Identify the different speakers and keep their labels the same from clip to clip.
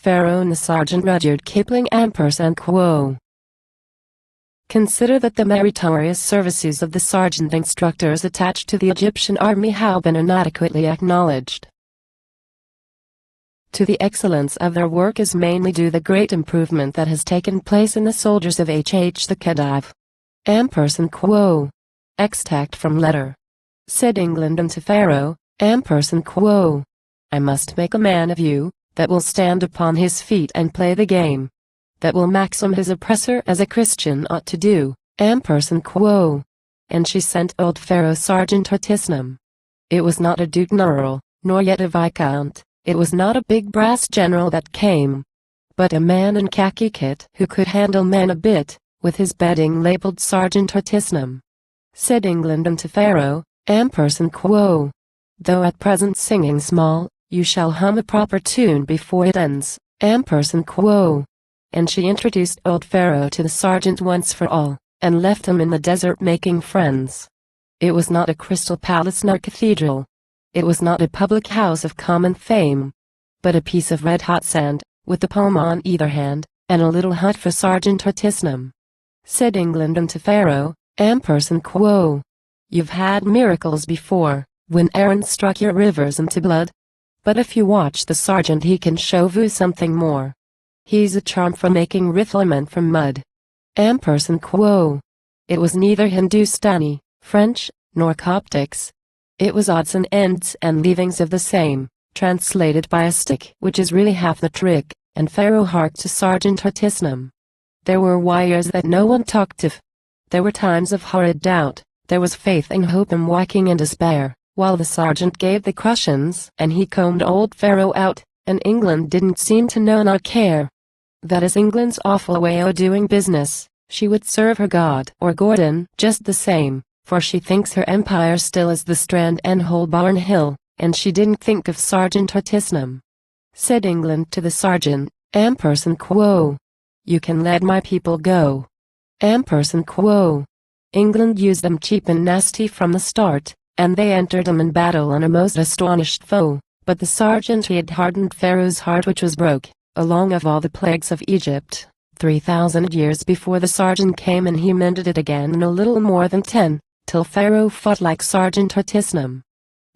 Speaker 1: Pharaoh and the Sergeant Rudyard Kipling &quo. Consider that the meritorious services of the sergeant instructors attached to the Egyptian army have been inadequately acknowledged. To the excellence of their work is mainly due the great improvement that has taken place in the soldiers of the Khedive. &quo. Extract from letter. Said England unto Pharaoh, &quo. I must make a man of you, that will stand upon his feet and play the game. That will maxim his oppressor as a Christian ought to do, &quo. And she sent old Pharaoh Sergeant Artisnum. It was not a Duke Earl, nor yet a Viscount, it was not a big brass general that came, but a man in khaki kit who could handle men a bit, with his bedding labeled Sergeant Artisnum. Said England unto Pharaoh, &quo. Though at present singing small, you shall hum a proper tune before it ends, &quo. And she introduced old Pharaoh to the sergeant once for all, and left him in the desert making friends. It was not a crystal palace nor cathedral. It was not a public house of common fame, but a piece of red-hot sand, with a palm on either hand, and a little hut for Sergeant Artisnum. Said England unto Pharaoh, &quo. You've had miracles before, when Aaron struck your rivers into blood. But if you watch the sergeant he can show you something more. He's a charm for making riflemen from mud. &quo. It was neither Hindustani, French, nor Coptics. It was odds and ends and leavings of the same, translated by a stick which is really half the trick, and Pharaoh harked to Sergeant Artisnum. There were wires that no one talked of. There were times of horrid doubt, there was faith and hope and waking and despair, while the sergeant gave the cushions and he combed old Pharaoh out, and England didn't seem to know nor care. That is England's awful way o' doing business. She would serve her God or Gordon just the same, for she thinks her empire still is the Strand and Holborn Hill, and she didn't think of Sergeant Artisnum. Said England to the sergeant, &quo. You can let my people go. &quo. England used them cheap and nasty from the start, and they entered them in battle on a most astonished foe, but the sergeant he had hardened Pharaoh's heart which was broke, along of all the plagues of Egypt, 3,000 years before the sergeant came, and he mended it again in a little more than 10, till Pharaoh fought like Sergeant Artisnum.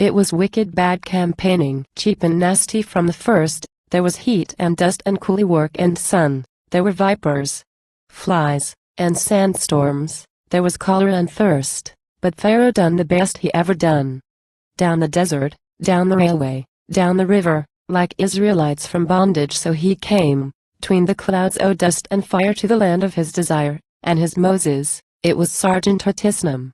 Speaker 1: It was wicked bad campaigning, cheap and nasty from the first. There was heat and dust and coolie work and sun, there were vipers, flies, and sandstorms, there was cholera and thirst, but Pharaoh done the best he ever done. Down the desert, down the railway, down the river, like Israelites from bondage so he came, between the clouds o' dust and fire to the land of his desire, and his Moses, it was Sergeant Artisnum.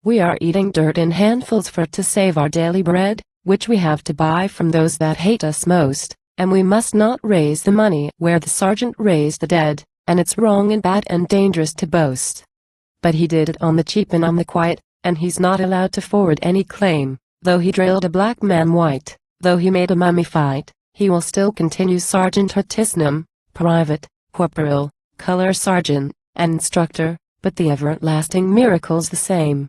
Speaker 1: We are eating dirt in handfuls for to save our daily bread, which we have to buy from those that hate us most, and we must not raise the money where the sergeant raised the dead, and it's wrong and bad and dangerous to boast. But he did it on the cheap and on the quiet, and he's not allowed to forward any claim, though he drilled a black man white. Though he made a mummy fight, he will still continue Sergeant Artisnum, private, corporal, color sergeant, and instructor, but the everlasting miracle's the same.